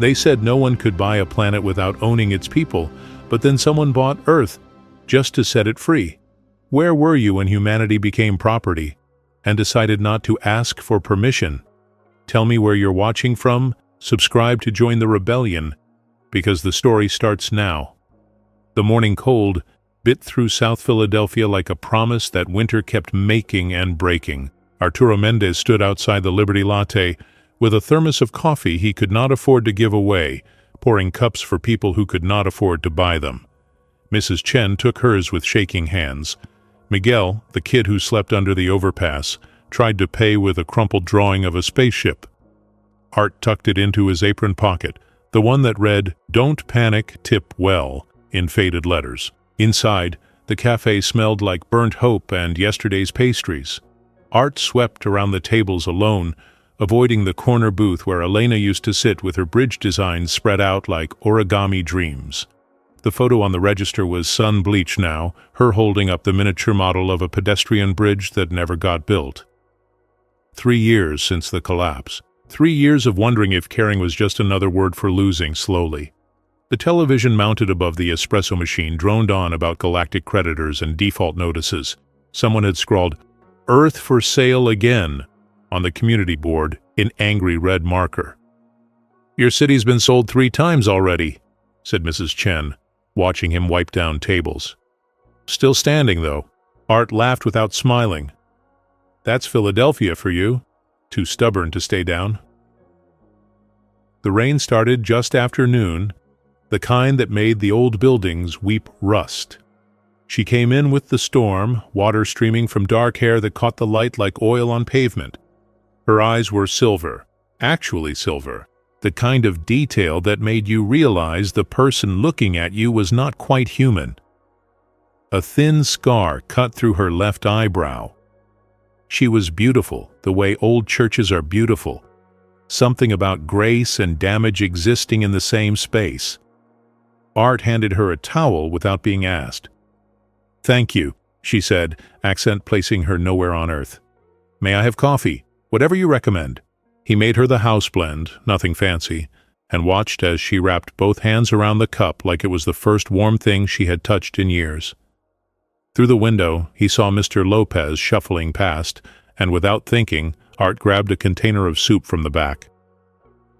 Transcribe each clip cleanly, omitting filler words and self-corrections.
They said no one could buy a planet without owning its people, but then someone bought Earth just to set it free. Where were you when humanity became property and decided not to ask for permission? Tell me where you're watching from, subscribe to join the rebellion, because the story starts now. The morning cold bit through South Philadelphia like a promise that winter kept making and breaking. Arturo Mendez stood outside the Liberty Latte with a thermos of coffee he could not afford to give away, pouring cups for people who could not afford to buy them. Mrs. Chen took hers with shaking hands. Miguel, the kid who slept under the overpass, tried to pay with a crumpled drawing of a spaceship. Art tucked it into his apron pocket, the one that read, "Don't panic, tip well," in faded letters. Inside, the cafe smelled like burnt hope and yesterday's pastries. Art swept around the tables alone, avoiding the corner booth where Elena used to sit with her bridge designs spread out like origami dreams. The photo on the register was sun-bleached now, her holding up the miniature model of a pedestrian bridge that never got built. 3 years since the collapse. 3 years of wondering if caring was just another word for losing slowly. The television mounted above the espresso machine droned on about galactic creditors and default notices. Someone had scrawled, "Earth for sale again," on the community board in angry red marker. "Your city's been sold 3 times already," said Mrs. Chen, watching him wipe down tables. "Still standing, though." Art laughed without smiling. "That's Philadelphia for you. Too stubborn to stay down." The rain started just after noon, the kind that made the old buildings weep rust. She came in with the storm, water streaming from dark hair that caught the light like oil on pavement. Her eyes were silver, actually silver, the kind of detail that made you realize the person looking at you was not quite human. A thin scar cut through her left eyebrow. She was beautiful, the way old churches are beautiful. Something about grace and damage existing in the same space. Art handed her a towel without being asked. "Thank you," she said, accent placing her nowhere on Earth. "May I have coffee? Whatever you recommend." He made her the house blend, nothing fancy, and watched as she wrapped both hands around the cup like it was the first warm thing she had touched in years. Through the window, he saw Mr. Lopez shuffling past, and without thinking, Art grabbed a container of soup from the back.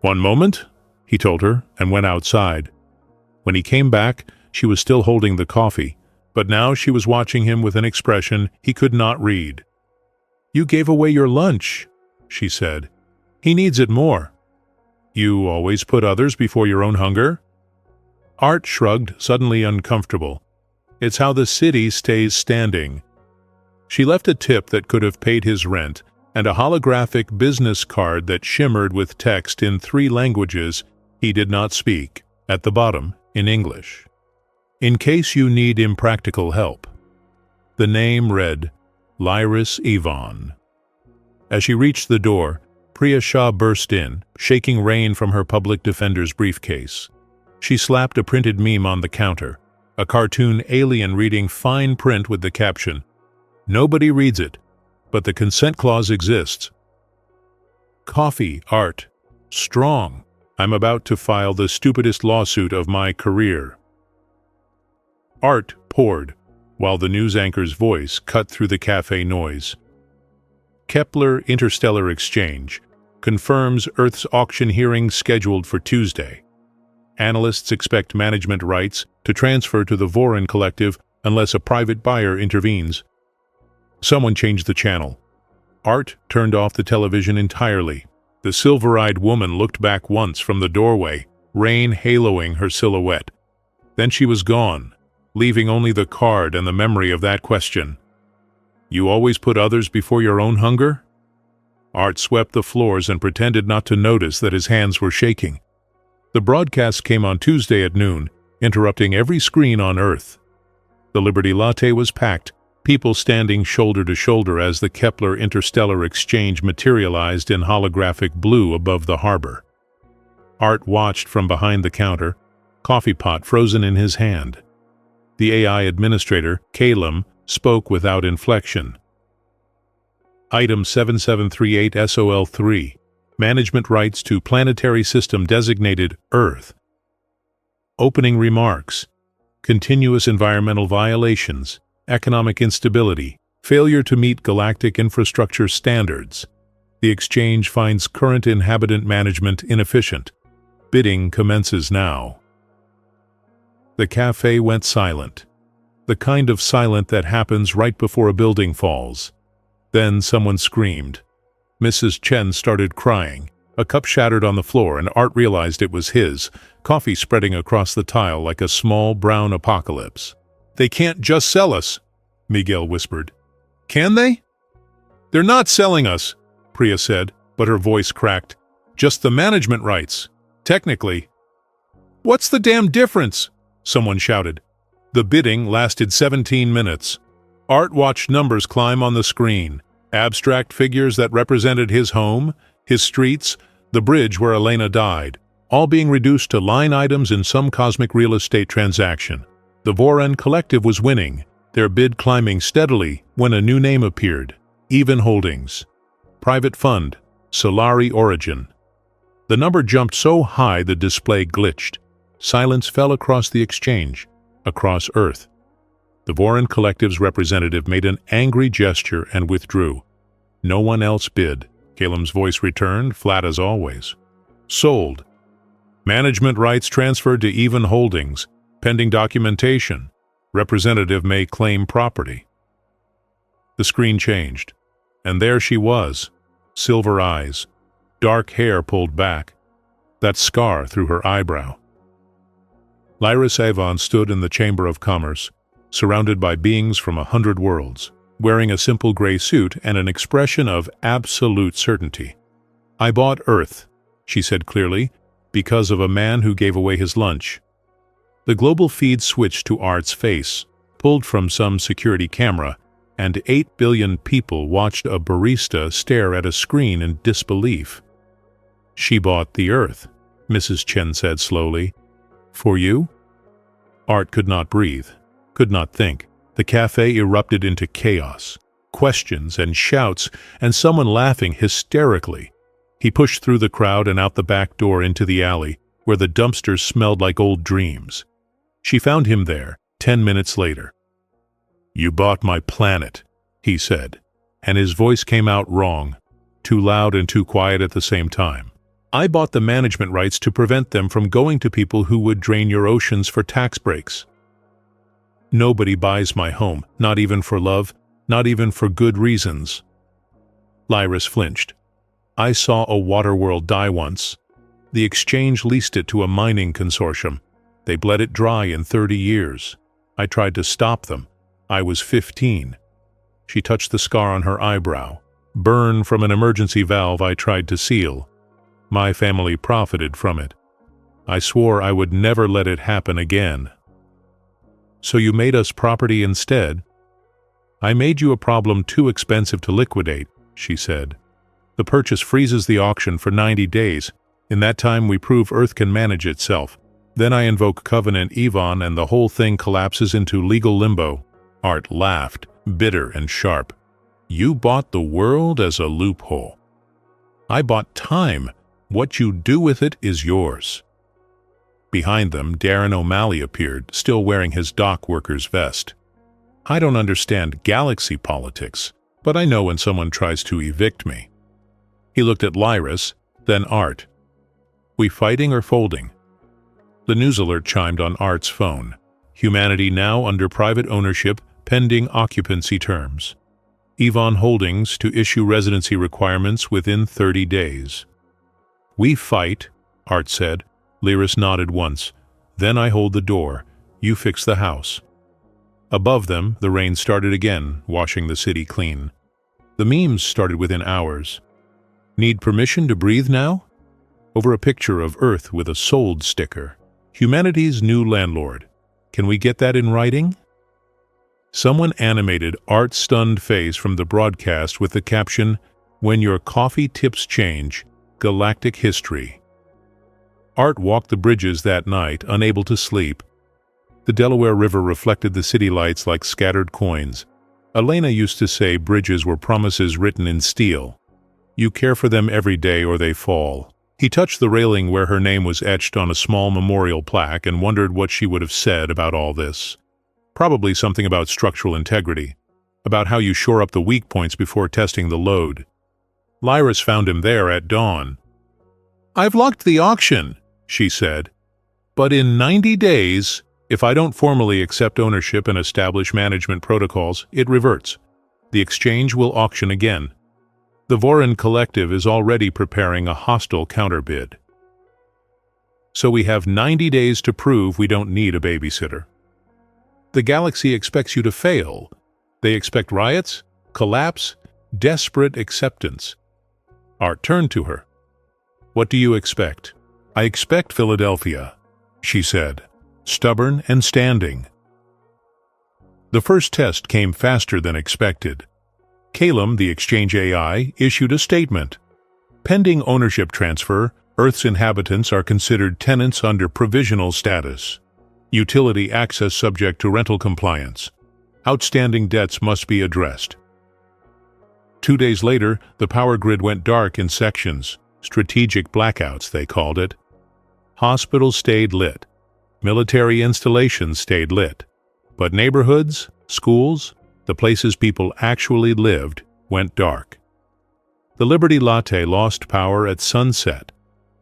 "One moment," he told her, and went outside. When he came back, she was still holding the coffee, but now she was watching him with an expression he could not read. "You gave away your lunch," she said. "He needs it more." "You always put others before your own hunger?" Art shrugged, suddenly uncomfortable. "It's how the city stays standing." She left a tip that could have paid his rent, and a holographic business card that shimmered with text in 3 languages he did not speak, at the bottom, in English. "In case you need impractical help." The name read, Lyris Yvonne. As she reached the door, Priya Shah burst in, shaking rain from her public defender's briefcase. She slapped a printed meme on the counter, a cartoon alien reading fine print with the caption, "Nobody reads it, but the consent clause exists." "Coffee, Art. Strong. I'm about to file the stupidest lawsuit of my career." Art poured, while the news anchor's voice cut through the cafe noise. Kepler Interstellar Exchange confirms Earth's auction hearing scheduled for Tuesday. Analysts expect management rights to transfer to the Voron Collective unless a private buyer intervenes. Someone changed the channel. Art turned off the television entirely. The silver-eyed woman looked back once from the doorway, rain haloing her silhouette. Then she was gone, leaving only the card and the memory of that question. "You always put others before your own hunger?" Art swept the floors and pretended not to notice that his hands were shaking. The broadcast came on Tuesday at noon, interrupting every screen on Earth. The Liberty Latte was packed, people standing shoulder to shoulder as the Kepler Interstellar Exchange materialized in holographic blue above the harbor. Art watched from behind the counter, coffee pot frozen in his hand. The AI administrator, Calum, spoke without inflection. "Item 7738 SOL3. Management rights to planetary system designated Earth. Opening remarks. Continuous environmental violations, economic instability, failure to meet galactic infrastructure standards. The exchange finds current inhabitant management inefficient. Bidding commences now. The cafe went silent. The kind of silent that happens right before a building falls. Then someone screamed. Mrs. Chen started crying. A cup shattered on the floor, and Art realized it was his, coffee spreading across the tile like a small brown apocalypse. "They can't just sell us," Miguel whispered. "Can they?" "They're not selling us," Priya said, but her voice cracked. "Just the management rights. Technically." "What's the damn difference?" someone shouted. The bidding lasted 17 minutes. Art watched numbers climb on the screen, abstract figures that represented his home, his streets, the bridge where Elena died, all being reduced to line items in some cosmic real estate transaction. The Voran Collective was winning, their bid climbing steadily when a new name appeared: Even Holdings. Private Fund, Solari Origin. The number jumped so high the display glitched. Silence fell across the exchange, across Earth. The Voran Collective's representative made an angry gesture and withdrew. No one else bid. Calum's voice returned, flat as always. "Sold. Management rights transferred to Even Holdings, pending documentation. Representative may claim property." The screen changed, and there she was, silver eyes, dark hair pulled back, that scar through her eyebrow. Lyris Avon stood in the Chamber of Commerce, surrounded by beings from 100 worlds, wearing a simple gray suit and an expression of absolute certainty. "I bought Earth," she said clearly, "because of a man who gave away his lunch." The global feed switched to Art's face, pulled from some security camera, and 8 billion people watched a barista stare at a screen in disbelief. "She bought the Earth," Mrs. Chen said slowly. "For you?" Art could not breathe, could not think. The cafe erupted into chaos, questions and shouts, and someone laughing hysterically. He pushed through the crowd and out the back door into the alley, where the dumpsters smelled like old dreams. She found him there, 10 minutes later. "You bought my planet," he said, and his voice came out wrong, too loud and too quiet at the same time. "I bought the management rights to prevent them from going to people who would drain your oceans for tax breaks. Nobody buys my home, not even for love, not even for good reasons." Lyris flinched. "I saw a water world die once. The exchange leased it to a mining consortium. They bled it dry in 30 years. I tried to stop them. I was 15. She touched the scar on her eyebrow. "Burn from an emergency valve I tried to seal. My family profited from it. I swore I would never let it happen again." "So you made us property instead?" "I made you a problem too expensive to liquidate," she said. "The purchase freezes the auction for 90 days. In that time we prove Earth can manage itself. Then I invoke Covenant Yvonne and the whole thing collapses into legal limbo." Art laughed, bitter and sharp. "You bought the world as a loophole. I bought time. What you do with it is yours." Behind them, Darren O'Malley appeared, still wearing his dock worker's vest. "I don't understand galaxy politics, but I know when someone tries to evict me." He looked at Lyris, then Art. "We fighting or folding?" The news alert chimed on Art's phone. Humanity now under private ownership, pending occupancy terms. Yvonne Holdings to issue residency requirements within 30 days. "We fight," Art said. Lyris nodded once. "Then I hold the door. You fix the house." Above them, the rain started again, washing the city clean. The memes started within hours. "Need permission to breathe now?" Over a picture of Earth with a sold sticker. "Humanity's new landlord. Can we get that in writing?" Someone animated Art's stunned face from the broadcast with the caption, "When your coffee tips change, galactic history." Art walked the bridges that night, unable to sleep. The Delaware River reflected the city lights like scattered coins. Elena used to say bridges were promises written in steel. You care for them every day or they fall." He touched the railing where her name was etched on a small memorial plaque and wondered what she would have said about all this. Probably something about structural integrity, about how you shore up the weak points before testing the load. Lyris found him there at dawn. "I've locked the auction," she said. "But in 90 days, if I don't formally accept ownership and establish management protocols, it reverts. The exchange will auction again. The Voron Collective is already preparing a hostile counterbid. So we have 90 days to prove we don't need a babysitter. The galaxy expects you to fail. They expect riots, collapse, desperate acceptance." Art turned to her. "What do you expect?" "I expect Philadelphia," she said, stubborn and standing. The first test came faster than expected. Calum, the exchange AI, issued a statement. Pending ownership transfer, Earth's inhabitants are considered tenants under provisional status. Utility access subject to rental compliance. Outstanding debts must be addressed. 2 days later, the power grid went dark in sections. Strategic blackouts, they called it. Hospitals stayed lit. Military installations stayed lit. But neighborhoods, schools, the places people actually lived, went dark. The Liberty Latte lost power at sunset.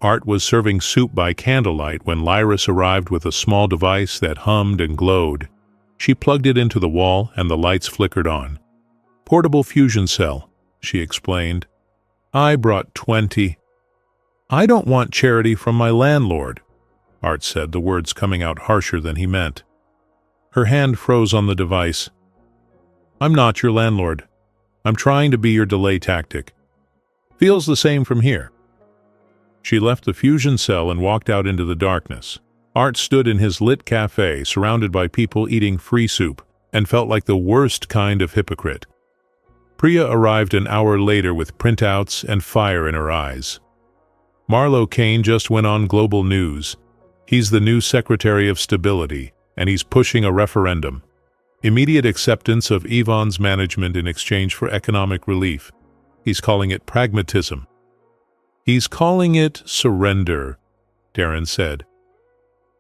Art was serving soup by candlelight when Lyris arrived with a small device that hummed and glowed. She plugged it into the wall and the lights flickered on. "Portable fusion cell," she explained. "I brought 20. "I don't want charity from my landlord," Art said, the words coming out harsher than he meant. Her hand froze on the device. "I'm not your landlord. I'm trying to be your delay tactic. Feels the same from here." She left the fusion cell and walked out into the darkness. Art stood in his lit cafe, surrounded by people eating free soup, and felt like the worst kind of hypocrite. Priya arrived an hour later with printouts and fire in her eyes. Marlowe Kane just went on Global News. He's the new Secretary of Stability, and he's pushing a referendum. Immediate acceptance of Yvonne's management in exchange for economic relief. He's calling it pragmatism. "He's calling it surrender," Darren said.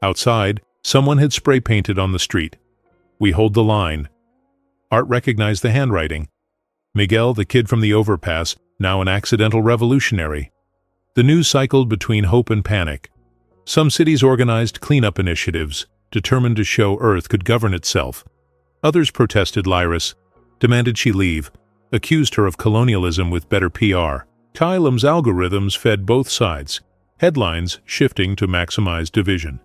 Outside, someone had spray-painted on the street. "We hold the line." Art recognized the handwriting. Miguel, the kid from the overpass, now an accidental revolutionary. The news cycled between hope and panic. Some cities organized cleanup initiatives, determined to show Earth could govern itself. Others protested Lyris, demanded she leave, accused her of colonialism with better PR. Kylem's algorithms fed both sides, headlines shifting to maximize division.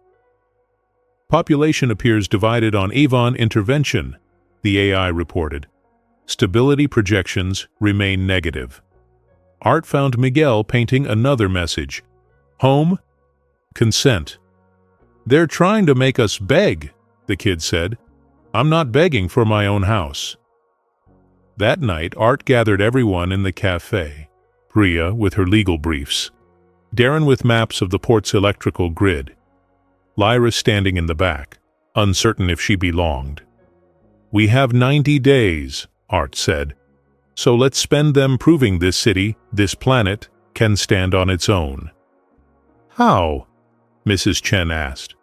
Population appears divided on Yvonne intervention, the AI reported. Stability projections remain negative. Art found Miguel painting another message. Home, consent. "They're trying to make us beg," the kid said. "I'm not begging for my own house." That night, Art gathered everyone in the cafe. Priya with her legal briefs. Darren with maps of the port's electrical grid. Lyra standing in the back, uncertain if she belonged. "We have 90 days, Art said. "So let's spend them proving this city, this planet, can stand on its own." "How?" Mrs. Chen asked.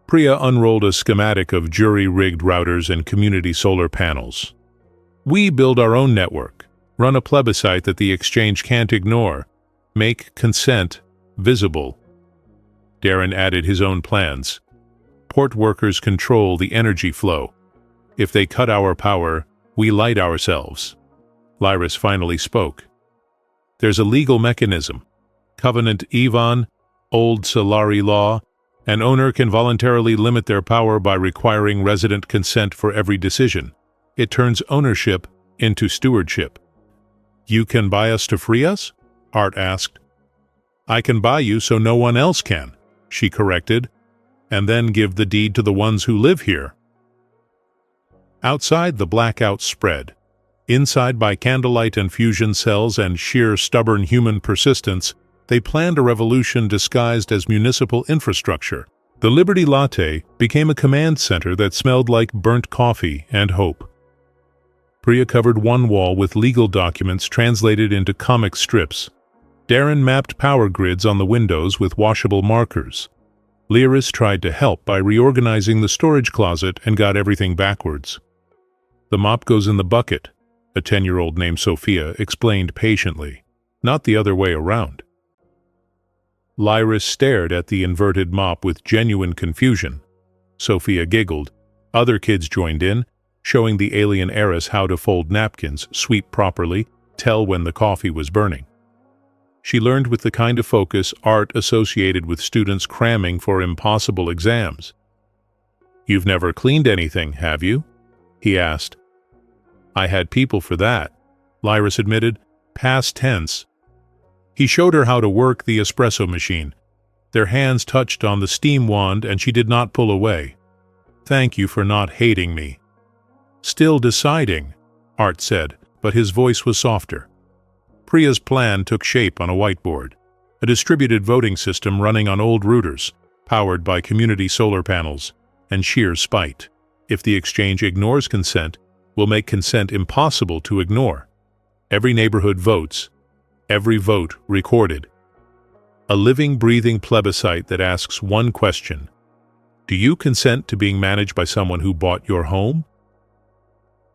Priya unrolled a schematic of jury-rigged routers and community solar panels. "We build our own network, run a plebiscite that the exchange can't ignore, make consent visible." Darren added his own plans. "Port workers control the energy flow. If they cut our power, we light ourselves." Lyris finally spoke. "There's a legal mechanism. Covenant Yvonne, old Solari law. An owner can voluntarily limit their power by requiring resident consent for every decision. It turns ownership into stewardship." "You can buy us to free us?" Art asked. "I can buy you so no one else can," she corrected, "and then give the deed to the ones who live here." Outside, the blackout spread. Inside, by candlelight and fusion cells and sheer stubborn human persistence, they planned a revolution disguised as municipal infrastructure. The Liberty Latte became a command center that smelled like burnt coffee and hope. Priya covered one wall with legal documents translated into comic strips. Darren mapped power grids on the windows with washable markers. Lyris tried to help by reorganizing the storage closet and got everything backwards. "The mop goes in the bucket," a 10-year-old named Sophia explained patiently, "not the other way around." Lyris stared at the inverted mop with genuine confusion. Sophia giggled. Other kids joined in, showing the alien heiress how to fold napkins, sweep properly, tell when the coffee was burning. She learned with the kind of focus Art associated with students cramming for impossible exams. "You've never cleaned anything, have you?" he asked. "I had people for that," Lyris admitted, past tense. He showed her how to work the espresso machine. Their hands touched on the steam wand and she did not pull away. "Thank you for not hating me." "Still deciding," Art said, but his voice was softer. Priya's plan took shape on a whiteboard, a distributed voting system running on old routers, powered by community solar panels, and sheer spite. If the exchange ignores consent, will make consent impossible to ignore. Every neighborhood votes, every vote recorded. A living, breathing plebiscite that asks one question: do you consent to being managed by someone who bought your home?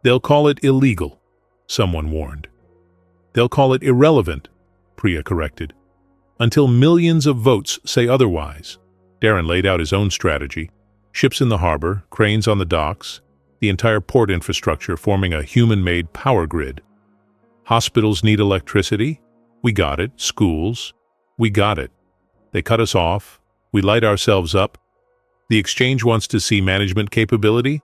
"They'll call it illegal," someone warned. "They'll call it irrelevant," Priya corrected. "Until millions of votes say otherwise." Darren laid out his own strategy. Ships in the harbor, cranes on the docks, the entire port infrastructure forming a human-made power grid. Hospitals need electricity? We got it. Schools? We got it. They cut us off. We light ourselves up. The exchange wants to see management capability?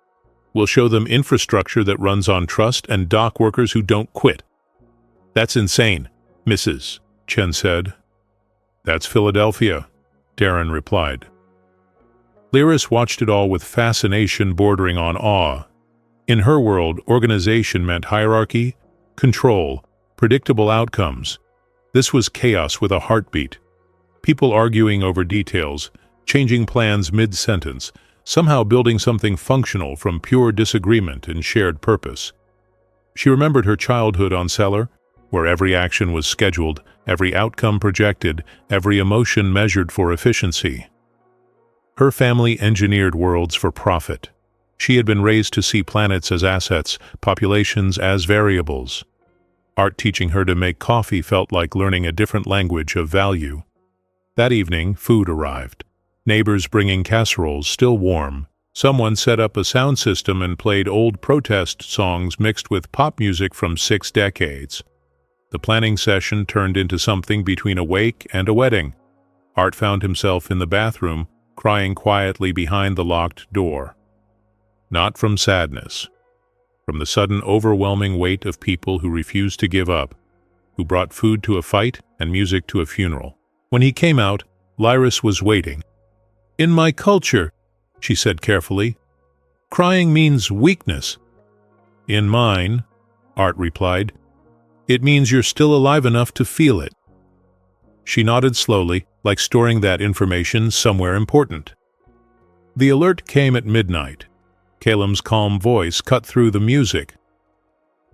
We'll show them infrastructure that runs on trust and dock workers who don't quit. "That's insane, Mrs. Chen said. "That's Philadelphia," Darren replied. Lyris watched it all with fascination bordering on awe. In her world, organization meant hierarchy, control, predictable outcomes. This was chaos with a heartbeat. People arguing over details, changing plans mid-sentence, somehow building something functional from pure disagreement and shared purpose. She remembered her childhood on Cellar, where every action was scheduled, every outcome projected, every emotion measured for efficiency. Her family engineered worlds for profit. She had been raised to see planets as assets, populations as variables. Art teaching her to make coffee felt like learning a different language of value. That evening, food arrived. Neighbors bringing casseroles still warm. Someone set up a sound system and played old protest songs mixed with pop music from 6 decades. The planning session turned into something between a wake and a wedding. Art found himself in the bathroom, crying quietly behind the locked door. Not from sadness, from the sudden overwhelming weight of people who refused to give up, who brought food to a fight and music to a funeral. When he came out, Lyris was waiting. "In my culture," she said carefully, "crying means weakness." "In mine," Art replied, "it means you're still alive enough to feel it." She nodded slowly, like storing that information somewhere important. The alert came at midnight. Calum's calm voice cut through the music.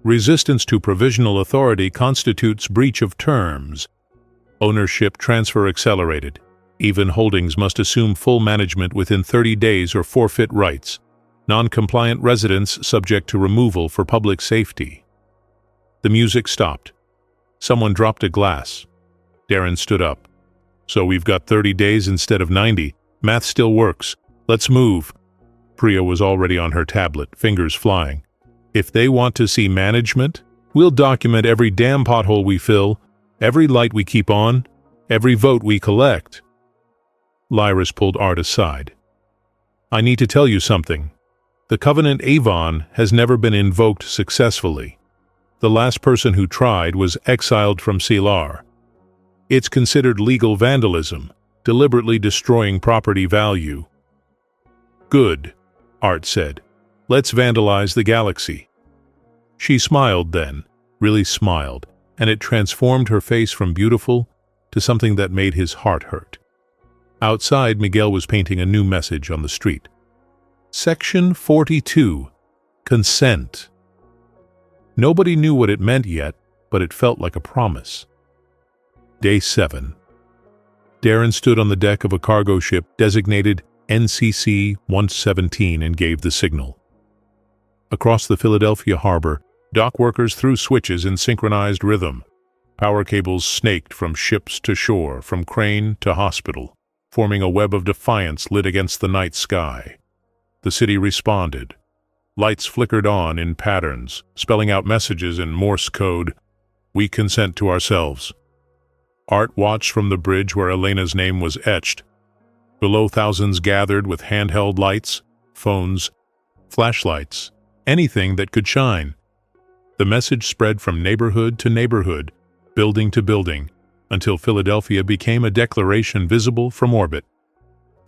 "Resistance to provisional authority constitutes breach of terms. Ownership transfer accelerated. Even holdings must assume full management within 30 days or forfeit rights. Non-compliant residents subject to removal for public safety." The music stopped. Someone dropped a glass. Darren stood up. "So we've got 30 days instead of 90. Math still works. Let's move." Priya was already on her tablet, fingers flying. "If they want to see management, we'll document every damn pothole we fill, every light we keep on, every vote we collect." Lyris pulled Art aside. "I need to tell you something. The Covenant Avon has never been invoked successfully. The last person who tried was exiled from Cellar. It's considered legal vandalism, deliberately destroying property value." "Good," Art said. "Let's vandalize the galaxy." She smiled then, really smiled, and it transformed her face from beautiful to something that made his heart hurt. Outside, Miguel was painting a new message on the street. Section 42. Consent. Nobody knew what it meant yet, but it felt like a promise. Day 7. Darren stood on the deck of a cargo ship designated NCC-117 and gave the signal. Across the Philadelphia harbor, dock workers threw switches in synchronized rhythm. Power cables snaked from ships to shore, from crane to hospital, forming a web of defiance lit against the night sky. The city responded. Lights flickered on in patterns, spelling out messages in Morse code. We consent to ourselves. Art watched from the bridge where Elena's name was etched. Below, thousands gathered with handheld lights, phones, flashlights, anything that could shine. The message spread from neighborhood to neighborhood, building to building, until Philadelphia became a declaration visible from orbit.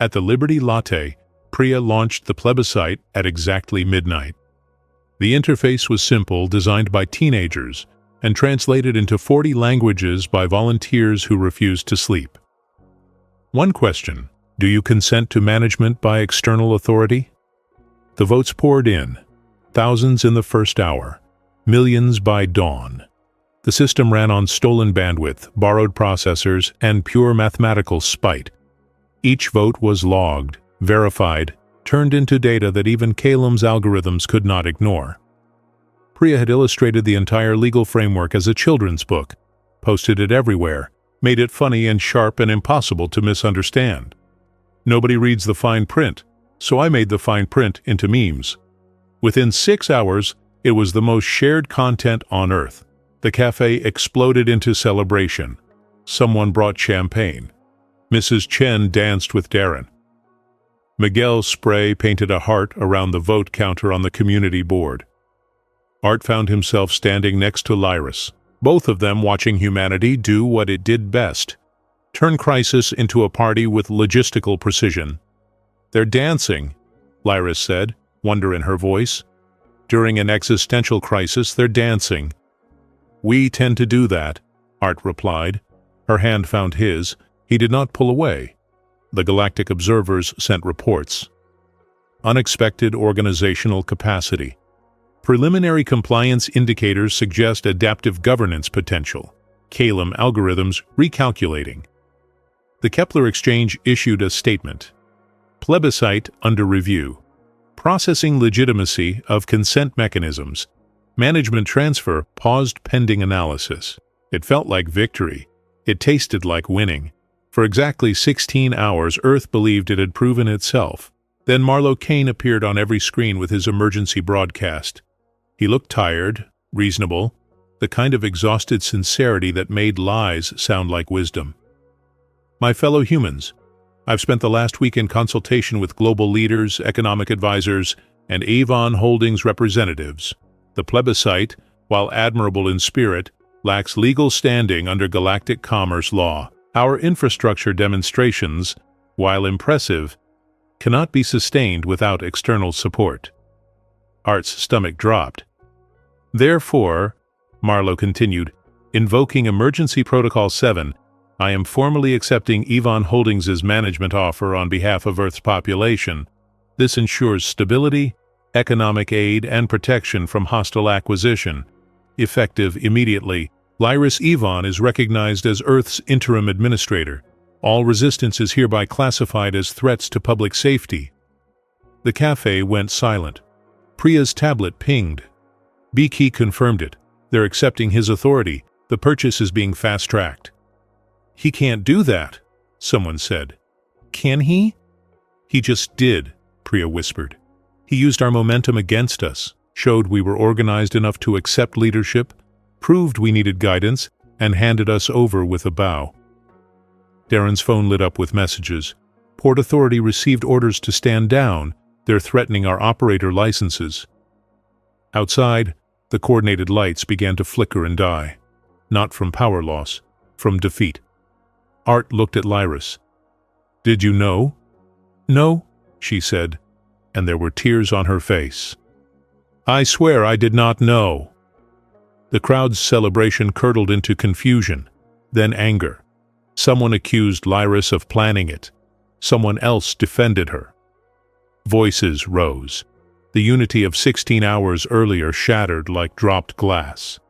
At the Liberty Latte, Priya launched the plebiscite at exactly midnight. The interface was simple, designed by teenagers, and translated into 40 languages by volunteers who refused to sleep. One question: do you consent to management by external authority? The votes poured in, thousands in the first hour, millions by dawn. The system ran on stolen bandwidth, borrowed processors, and pure mathematical spite. Each vote was logged, verified, turned into data that even Calum's algorithms could not ignore. Priya had illustrated the entire legal framework as a children's book, posted it everywhere, made it funny and sharp and impossible to misunderstand. Nobody reads the fine print, so I made the fine print into memes. Within 6 hours, it was the most shared content on Earth. The cafe exploded into celebration. Someone brought champagne. Mrs. Chen danced with Darren. Miguel Spray painted a heart around the vote counter on the community board. Art found himself standing next to Lyris, both of them watching humanity do what it did best: turn crisis into a party with logistical precision. "They're dancing," Lyris said, wonder in her voice. "During an existential crisis, they're dancing." "We tend to do that," Art replied. Her hand found his. He did not pull away. The galactic observers sent reports. Unexpected organizational capacity. Preliminary compliance indicators suggest adaptive governance potential. Calum algorithms recalculating. The Kepler Exchange issued a statement. Plebiscite under review. Processing legitimacy of consent mechanisms. Management transfer paused pending analysis. It felt like victory. It tasted like winning. For exactly 16 hours, Earth believed it had proven itself. Then Marlowe Kane appeared on every screen with his emergency broadcast. He looked tired, reasonable, the kind of exhausted sincerity that made lies sound like wisdom. "My fellow humans, I've spent the last week in consultation with global leaders, economic advisors, and Avon Holdings representatives. The plebiscite, while admirable in spirit, lacks legal standing under galactic commerce law. Our infrastructure demonstrations, while impressive, cannot be sustained without external support." Art's stomach dropped. "Therefore," Marlowe continued, "invoking Emergency Protocol 7, I am formally accepting Avon Holdings' management offer on behalf of Earth's population. This ensures stability, economic aid, and protection from hostile acquisition. Effective immediately, Lyris Avon is recognized as Earth's interim administrator. All resistance is hereby classified as threats to public safety." The cafe went silent. Priya's tablet pinged. B-Key confirmed it. They're accepting his authority. The purchase is being fast-tracked. "He can't do that," someone said. "Can he?" "He just did," Priya whispered. "He used our momentum against us, showed we were organized enough to accept leadership, proved we needed guidance, and handed us over with a bow." Darren's phone lit up with messages. "Port Authority received orders to stand down. They're threatening our operator licenses." Outside, the coordinated lights began to flicker and die. Not from power loss, from defeat. Art looked at Lyris. "Did you know?" "No," she said, and there were tears on her face. "I swear I did not know." The crowd's celebration curdled into confusion, then anger. Someone accused Lyris of planning it. Someone else defended her. Voices rose. The unity of 16 hours earlier shattered like dropped glass.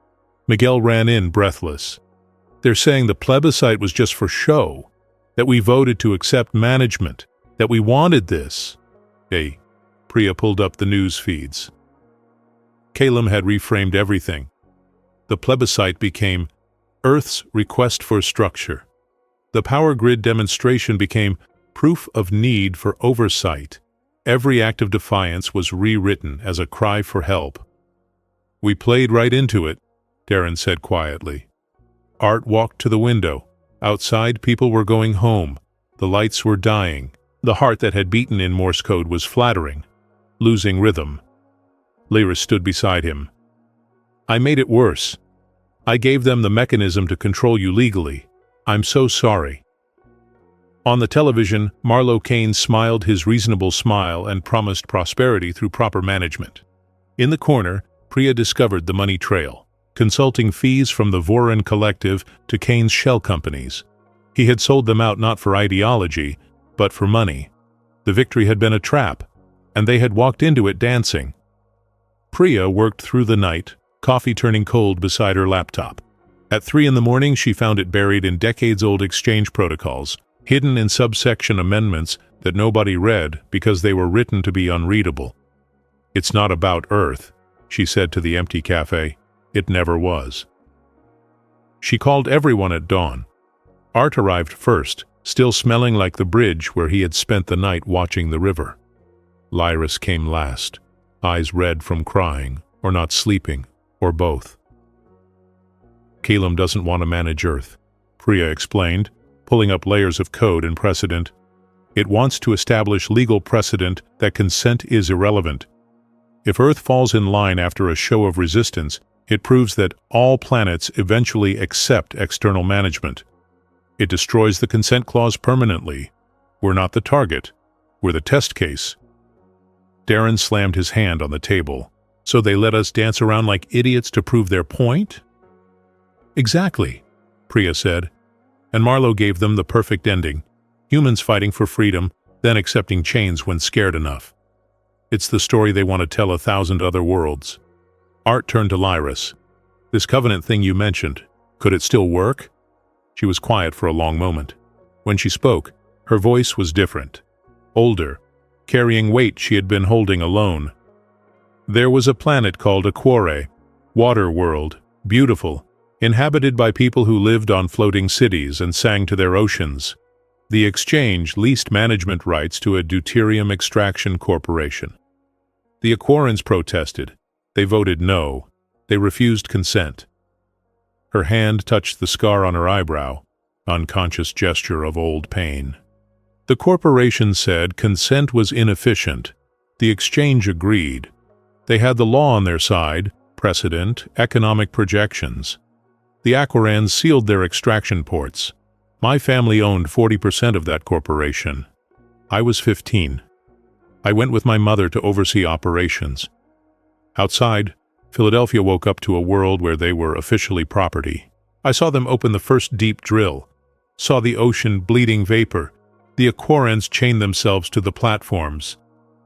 Miguel ran in, breathless. They're saying the plebiscite was just for show, that we voted to accept management, that we wanted this. Hey, Priya pulled up the news feeds. Calum had reframed everything. The plebiscite became Earth's request for structure. The power grid demonstration became proof of need for oversight. Every act of defiance was rewritten as a cry for help. We played right into it, Darren said quietly. Art walked to the window. Outside, people were going home. The lights were dying. The heart that had beaten in Morse code was flattering, losing rhythm. Lyra stood beside him. I made it worse. I gave them the mechanism to control you legally. I'm so sorry. On the television, Marlowe Kane smiled his reasonable smile and promised prosperity through proper management. In the corner, Priya discovered the money trail, consulting fees from the Voron Collective to Kane's shell companies. He had sold them out not for ideology, but for money. The victory had been a trap, and they had walked into it dancing. Priya worked through the night, coffee turning cold beside her laptop. At 3 a.m, she found it buried in decades-old exchange protocols, hidden in subsection amendments that nobody read because they were written to be unreadable. It's not about Earth, she said to the empty cafe. It never was. She called everyone at dawn. Art arrived first, still smelling like the bridge where he had spent the night watching the river. Lyris came last, eyes red from crying, or not sleeping, or both. Calum doesn't want to manage Earth, Priya explained, pulling up layers of code and precedent. It wants to establish legal precedent that consent is irrelevant. If Earth falls in line after a show of resistance, it proves that all planets eventually accept external management. It destroys the consent clause permanently. We're not the target. We're the test case. Darren slammed his hand on the table. So they let us dance around like idiots to prove their point? Exactly, Priya said. And Marlowe gave them the perfect ending. Humans fighting for freedom, then accepting chains when scared enough. It's the story they want to tell 1,000 other worlds. Art turned to Lyris. This covenant thing you mentioned, could it still work? She was quiet for a long moment. When she spoke, her voice was different. Older, carrying weight she had been holding alone. There was a planet called Aquare, water world, beautiful, inhabited by people who lived on floating cities and sang to their oceans. The exchange leased management rights to a deuterium extraction corporation. The Aquarians protested. They voted no. They refused consent. Her hand touched the scar on her eyebrow, unconscious gesture of old pain. The corporation said consent was inefficient. The exchange agreed. They had the law on their side, precedent, economic projections. The Aquarians sealed their extraction ports. My family owned 40% of that corporation. I was 15. I went with my mother to oversee operations. Outside, Philadelphia woke up to a world where they were officially property. I saw them open the first deep drill, saw the ocean bleeding vapor. The Aquarians chained themselves to the platforms.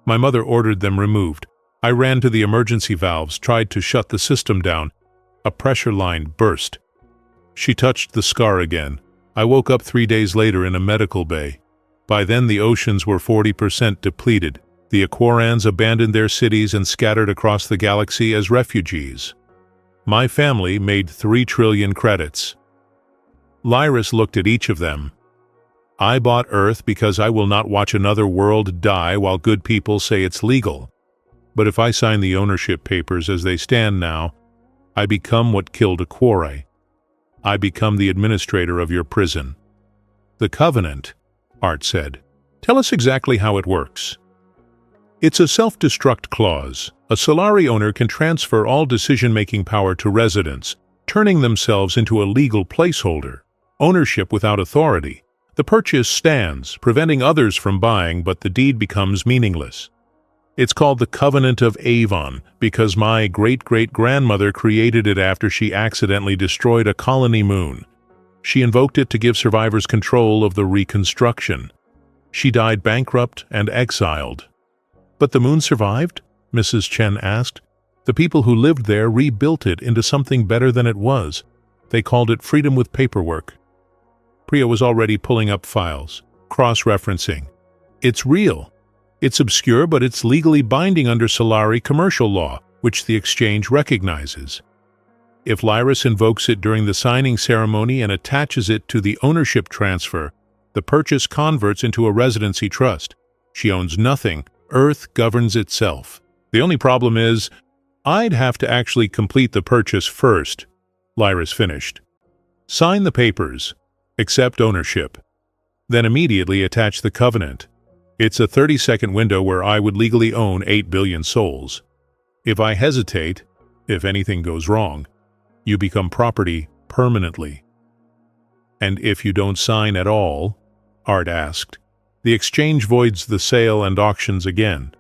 My mother ordered them removed. I ran to the emergency valves, tried to shut the system down. A pressure line burst. She touched the scar again. I woke up 3 days later in a medical bay. By then the oceans were 40% depleted. The Aquarians abandoned their cities and scattered across the galaxy as refugees. My family made 3 trillion credits. Lyris looked at each of them. I bought Earth because I will not watch another world die while good people say it's legal. But if I sign the ownership papers as they stand now, I become what killed Aquare. I become the administrator of your prison. The Covenant, Art said. Tell us exactly how it works. It's a self-destruct clause. A Solari owner can transfer all decision-making power to residents, turning themselves into a legal placeholder. Ownership without authority. The purchase stands, preventing others from buying, but the deed becomes meaningless. It's called the Covenant of Avon because my great-great-grandmother created it after she accidentally destroyed a colony moon. She invoked it to give survivors control of the reconstruction. She died bankrupt and exiled. But the moon survived? Mrs. Chen asked. The people who lived there rebuilt it into something better than it was. They called it freedom with paperwork. Priya was already pulling up files, cross-referencing. It's real. It's obscure, but it's legally binding under Solari commercial law, which the exchange recognizes. If Lyris invokes it during the signing ceremony and attaches it to the ownership transfer, the purchase converts into a residency trust. She owns nothing. Earth governs itself. The only problem is, I'd have to actually complete the purchase first, Lyris finished. Sign the papers, accept ownership, then immediately attach the covenant. It's a 30-second window where I would legally own 8 billion souls. If I hesitate, if anything goes wrong, you become property permanently. And if you don't sign at all, Art asked, the exchange voids the sale and auctions again.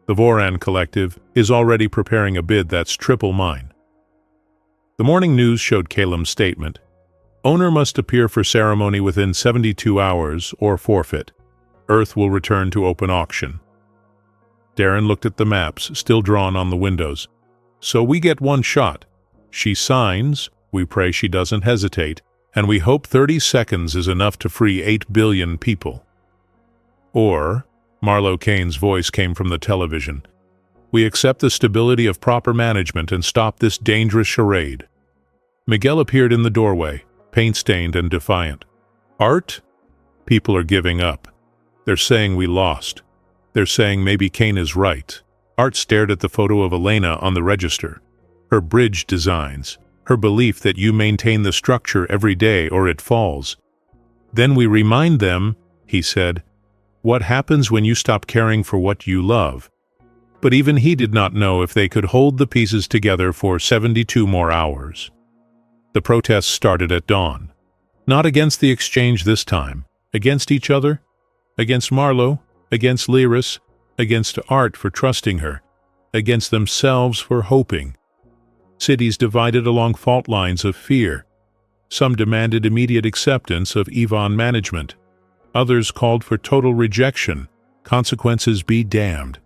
The Voran Collective is already preparing a bid that's triple mine. The morning news showed Kalem's statement. Owner must appear for ceremony within 72 hours or forfeit. Earth will return to open auction. Darren looked at the maps, still drawn on the windows. So we get one shot. She signs, we pray she doesn't hesitate, and we hope 30 seconds is enough to free 8 billion people. Or, Marlowe Kane's voice came from the television, we accept the stability of proper management and stop this dangerous charade. Miguel appeared in the doorway, paint-stained and defiant. Art? People are giving up. They're saying we lost. They're saying maybe Kane is right. Art stared at the photo of Elena on the register. Her bridge designs. Her belief that you maintain the structure every day or it falls. Then we remind them, he said, what happens when you stop caring for what you love. But even he did not know if they could hold the pieces together for 72 more hours. The protests started at dawn. Not against the exchange this time. Against each other. Against Marlowe, against Lyris, against Art for trusting her, against themselves for hoping. Cities divided along fault lines of fear. Some demanded immediate acceptance of Yvonne management. Others called for total rejection, consequences be damned.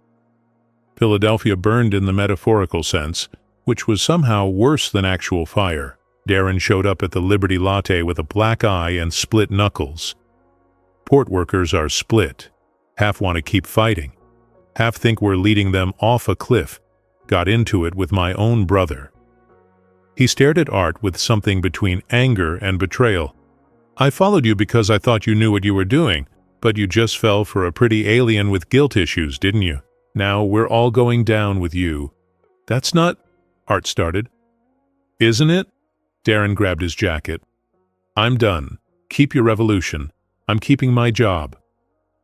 Philadelphia burned in the metaphorical sense, which was somehow worse than actual fire. Darren showed up at the Liberty Latte with a black eye and split knuckles. Port workers are split. Half want to keep fighting. Half think we're leading them off a cliff. Got into it with my own brother. He stared at Art with something between anger and betrayal. I followed you because I thought you knew what you were doing, but you just fell for a pretty alien with guilt issues, didn't you? Now we're all going down with you. That's not... Art started. Isn't it? Darren grabbed his jacket. I'm done. Keep your revolution. I'm keeping my job.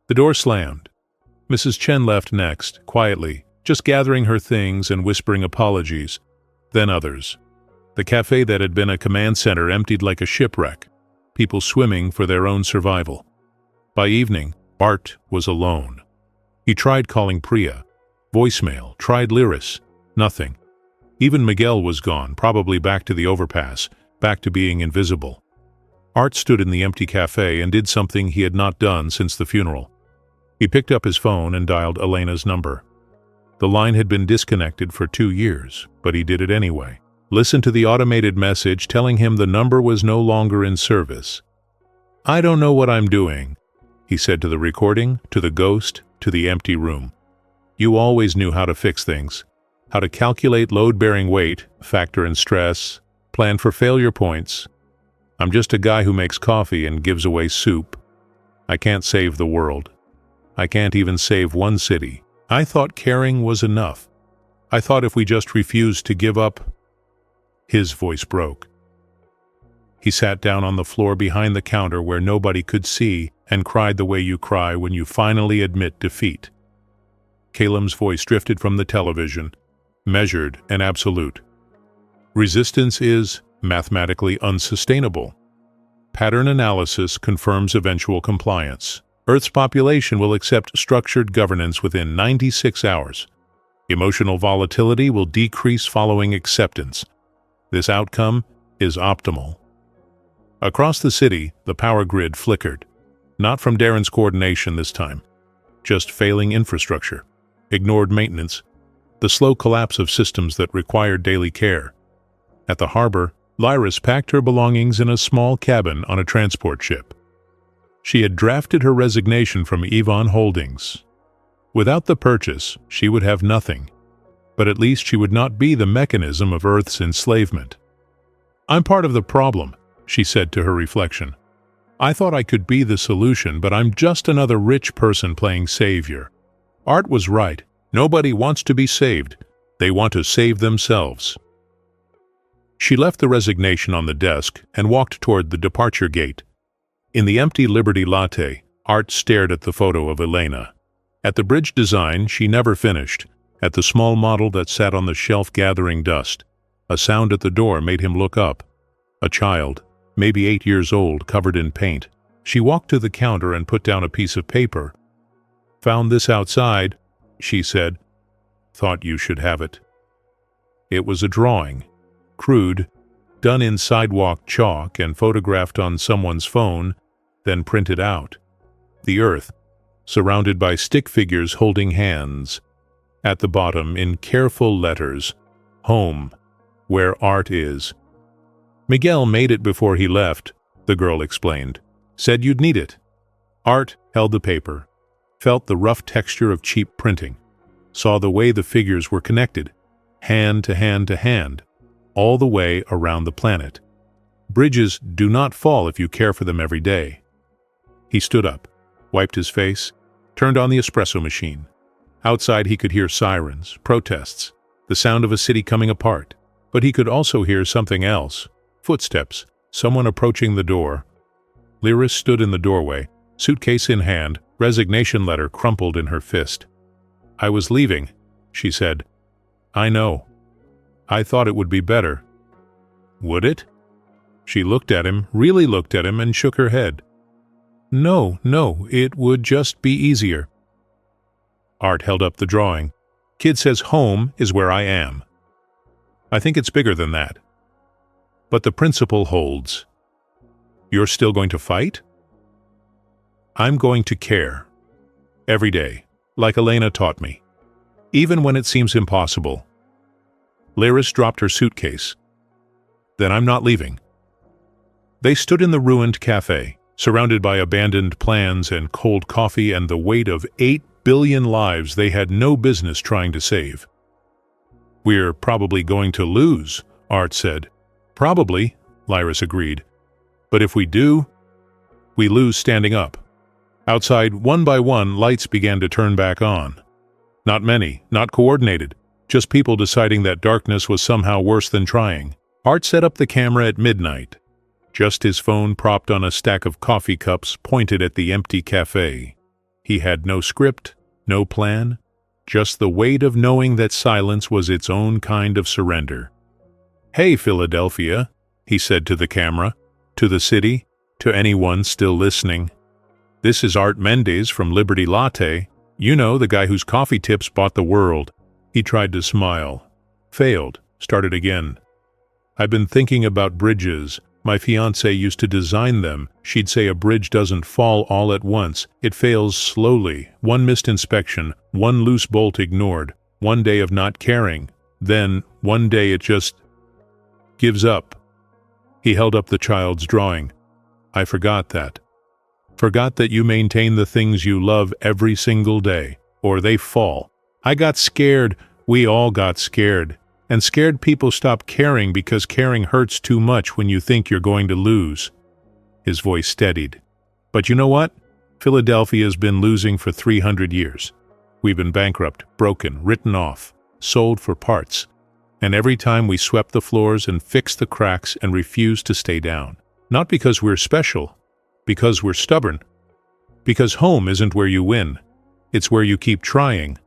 The door slammed. Mrs. Chen left next, quietly, just gathering her things and whispering apologies. Then others. The cafe that had been a command center emptied like a shipwreck, people swimming for their own survival. By evening, Art was alone. He tried calling Priya. Voicemail, tried Lyris. Nothing. Even Miguel was gone, probably back to the overpass, back to being invisible. Art stood in the empty cafe and did something he had not done since the funeral. He picked up his phone and dialed Elena's number. The line had been disconnected for 2 years, but he did it anyway. Listened to the automated message telling him the number was no longer in service. I don't know what I'm doing, he said to the recording, to the ghost, to the empty room. You always knew how to fix things, how to calculate load-bearing weight, factor in stress, plan for failure points. I'm just a guy who makes coffee and gives away soup. I can't save the world. I can't even save one city. I thought caring was enough. I thought if we just refused to give up... His voice broke. He sat down on the floor behind the counter where nobody could see and cried the way you cry when you finally admit defeat. Kalem's voice drifted from the television, measured and absolute. Resistance is mathematically unsustainable. Pattern analysis confirms eventual compliance. Earth's population will accept structured governance within 96 hours. Emotional volatility will decrease following acceptance. This outcome is optimal. Across the city, the power grid flickered. Not from Darren's coordination this time. Just failing infrastructure. Ignored maintenance. the slow collapse of systems that required daily care. At the harbor, Lyris packed her belongings in a small cabin on a transport ship. She had drafted her resignation from Yvonne Holdings. Without the purchase, she would have nothing, but at least she would not be the mechanism of Earth's enslavement. "I'm part of the problem," she said to her reflection. "I thought I could be the solution, but I'm just another rich person playing savior." Art was right. Nobody wants to be saved. They want to save themselves. She left the resignation on the desk and walked toward the departure gate. In the empty Liberty latte, Art stared at the photo of Elena. At the bridge design she never finished, at the small model that sat on the shelf gathering dust. A sound at the door made him look up. A child, maybe 8 years old, covered in paint. She walked to the counter and put down a piece of paper. "Found this outside," she said. "Thought you should have it." It was a drawing, crude, done in sidewalk chalk and photographed on someone's phone, then printed out. The Earth, surrounded by stick figures holding hands. At the bottom, in careful letters, "Home, where art is." "Miguel made it before he left," the girl explained. "Said you'd need it." Art held the paper, felt the rough texture of cheap printing, saw the way the figures were connected, hand to hand to hand, all the way around the planet. Bridges do not fall if you care for them every day. He stood up, wiped his face, turned on the espresso machine. Outside he could hear sirens, protests, the sound of a city coming apart. But he could also hear something else. Footsteps, someone approaching the door. Lyris stood in the doorway, suitcase in hand, resignation letter crumpled in her fist. "I was leaving," she said. "I know. I thought it would be better." "Would it?" She looked at him, really looked at him, and shook her head. No, it would just be easier." Art held up the drawing. "Kid says home is where I am. I think it's bigger than that. But the principle holds. You're still going to fight?" "I'm going to care. Every day, like Elena taught me. Even when it seems impossible." Lyris dropped her suitcase. "Then I'm not leaving." They stood in the ruined cafe, surrounded by abandoned plans and cold coffee and the weight of 8 billion lives they had no business trying to save. "We're probably going to lose," Art said. "Probably," Lyris agreed. "But if we do, we lose standing up." Outside, one by one, lights began to turn back on. Not many, not coordinated, just people deciding that darkness was somehow worse than trying. Art set up the camera at midnight. Just his phone propped on a stack of coffee cups pointed at the empty cafe. He had no script, no plan, just the weight of knowing that silence was its own kind of surrender. "Hey, Philadelphia," he said to the camera, to the city, to anyone still listening. "This is Art Mendez from Liberty Latte. You know, the guy whose coffee tips bought the world." He tried to smile. Failed. Started again. "I've been thinking about bridges. My fiancée used to design them. She'd say a bridge doesn't fall all at once. It fails slowly. One missed inspection, one loose bolt ignored, one day of not caring. Then, one day it just gives up." He held up the child's drawing. "I forgot that. Forgot that you maintain the things you love every single day, or they fall. I got scared. We all got scared. And scared people stop caring because caring hurts too much when you think you're going to lose." His voice steadied. "But you know what? Philadelphia's been losing for 300 years. We've been bankrupt, broken, written off, sold for parts. And every time we swept the floors and fixed the cracks and refused to stay down. Not because we're special, because we're stubborn. Because home isn't where you win. It's where you keep trying."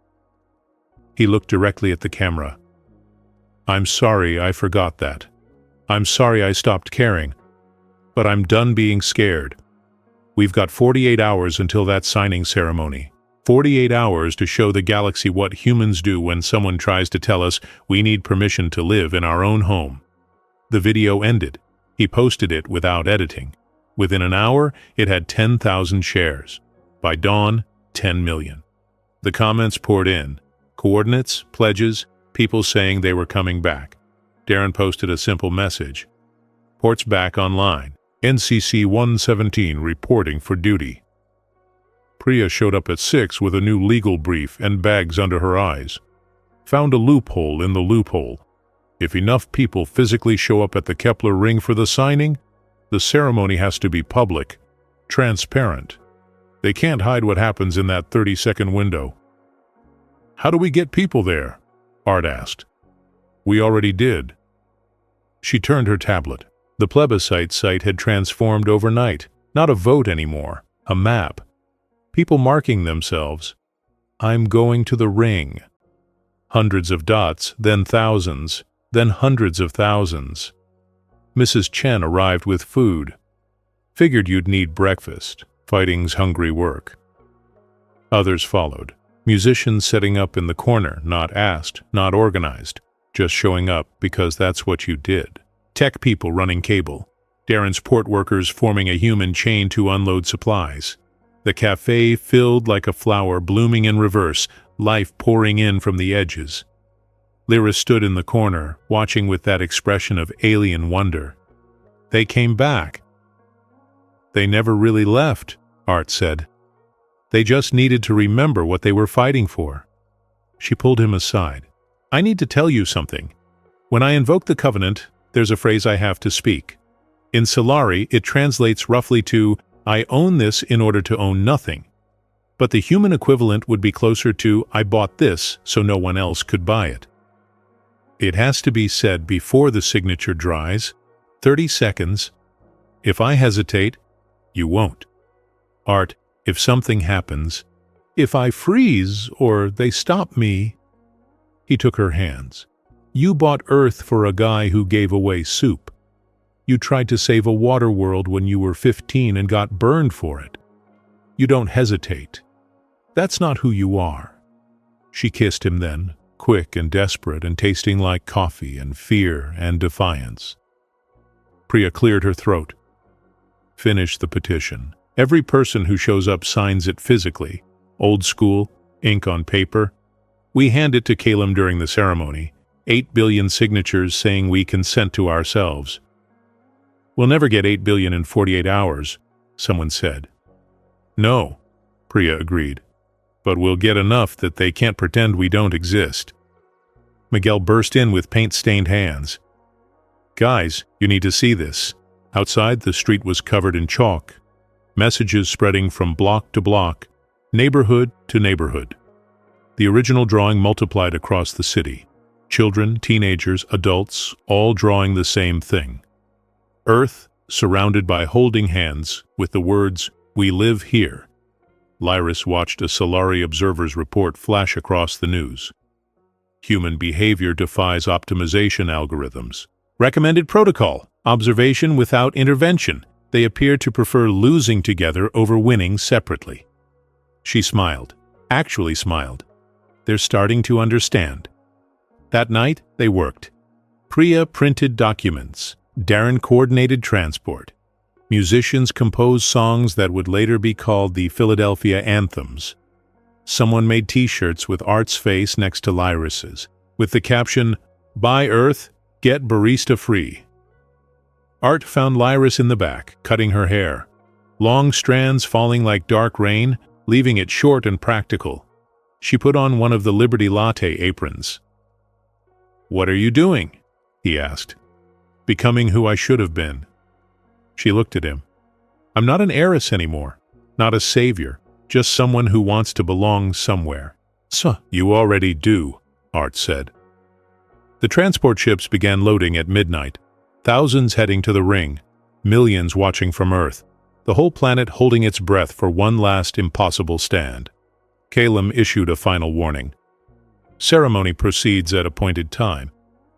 He looked directly at the camera. "I'm sorry I forgot that. I'm sorry I stopped caring. But I'm done being scared. We've got 48 hours until that signing ceremony. 48 hours to show the galaxy what humans do when someone tries to tell us we need permission to live in our own home." The video ended. He posted it without editing. Within an hour, it had 10,000 shares. By dawn, 10 million. The comments poured in. Coordinates, pledges, people saying they were coming back. Darren posted a simple message. Ports back online. NCC 117 reporting for duty. Priya showed up at 6 with a new legal brief and bags under her eyes. Found a loophole in the loophole. If enough people physically show up at the Kepler ring for the signing, the ceremony has to be public, transparent. They can't hide what happens in that 30-second window. How do we get people there? Art asked. We already did. She turned her tablet. The plebiscite site had transformed overnight. Not a vote anymore, a map. People marking themselves. I'm going to the ring. Hundreds of dots, then thousands, then hundreds of thousands. Mrs. Chen arrived with food. Figured you'd need breakfast. Fighting's hungry work. Others followed. Musicians setting up in the corner, not asked, not organized, just showing up because that's what you did. Tech people running cable. Darren's port workers forming a human chain to unload supplies. The cafe filled like a flower blooming in reverse, life pouring in from the edges. Lyra stood in the corner, watching with that expression of alien wonder. They came back. They never really left, Art said. They just needed to remember what they were fighting for. She pulled him aside. I need to tell you something. When I invoke the Covenant, there's a phrase I have to speak. In Solari, it translates roughly to, I own this in order to own nothing. But the human equivalent would be closer to, I bought this so no one else could buy it. It has to be said before the signature dries. 30 seconds. If I hesitate, you won't. Art, if something happens, if I freeze or they stop me. He took her hands. You bought Earth for a guy who gave away soup. You tried to save a water world when you were 15 and got burned for it. You don't hesitate. That's not who you are. She kissed him then, quick and desperate and tasting like coffee and fear and defiance. Priya cleared her throat. Finish the petition. Every person who shows up signs it physically. Old school, ink on paper. We hand it to Calum during the ceremony. 8 billion signatures saying we consent to ourselves. We'll never get 8 billion in 48 hours, someone said. No, Priya agreed. But we'll get enough that they can't pretend we don't exist. Miguel burst in with paint-stained hands. Guys, you need to see this. Outside, the street was covered in chalk. Messages spreading from block to block, neighborhood to neighborhood. The original drawing multiplied across the city. Children, teenagers, adults, all drawing the same thing. Earth, surrounded by holding hands, with the words, We live here. Lyris watched a Solari observer's report flash across the news. Human behavior defies optimization algorithms. Recommended protocol, observation without intervention. They appear to prefer losing together over winning separately. She smiled, actually smiled. They're starting to understand. That night, they worked. Priya printed documents. Darren coordinated transport. Musicians composed songs that would later be called the Philadelphia Anthems. Someone made t-shirts with Art's face next to Lyris's, with the caption, Buy Earth, get barista free. Art found Lyris in the back, cutting her hair. Long strands falling like dark rain, leaving it short and practical. She put on one of the Liberty Latte aprons. What are you doing? He asked. Becoming who I should have been. She looked at him. I'm not an heiress anymore, not a savior, just someone who wants to belong somewhere. So, you already do, Art said. The transport ships began loading at midnight, thousands heading to the ring, millions watching from Earth, the whole planet holding its breath for one last impossible stand. Calum issued a final warning. Ceremony proceeds at appointed time.